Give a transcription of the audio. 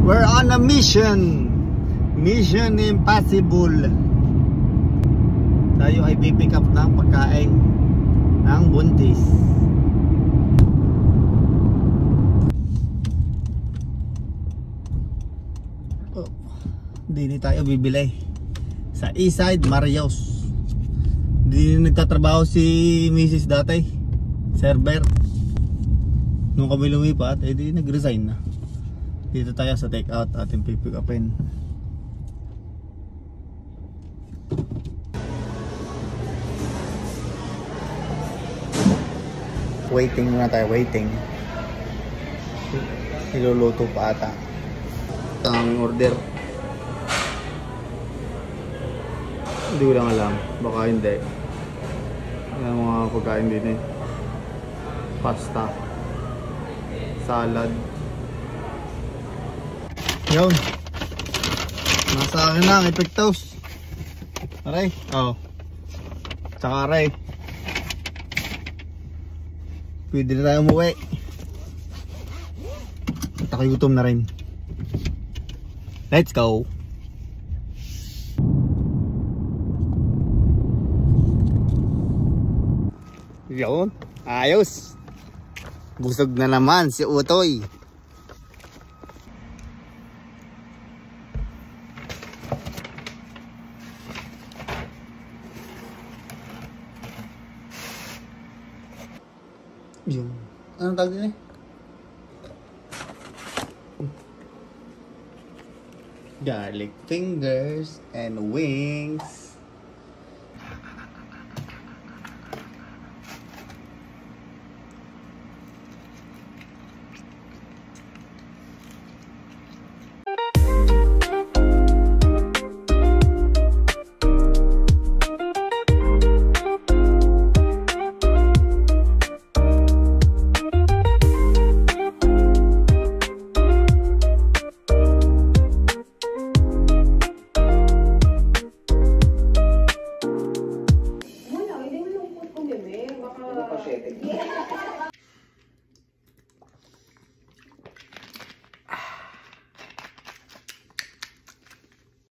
We're on a mission. Mission impossible. Tayo ay pipick up ng pagkain ng buntis. Oh, hindi tayo bibili sa Eastside Marios. Hindi nagtatrabaho si Mrs. dati, server. Nung kami lumipat, di nag-resign na. Dito tayo sa take out ating pipick upin. Waiting muna tayo, waiting. Niluluto pa ata ang order. Hindi ko lang alam, baka hindi. Ang mga pagkain din eh. Pasta, salad. Yun. Nasa akin na ang epektos. Aray, oh. Tsaka aray. Pwede na tayo umuwi. At ako'y gutom na rin. Let's go. Yun, ayos. Busog na naman si Utoy. Yun. Anong tawag din eh? Garlic fingers and wings.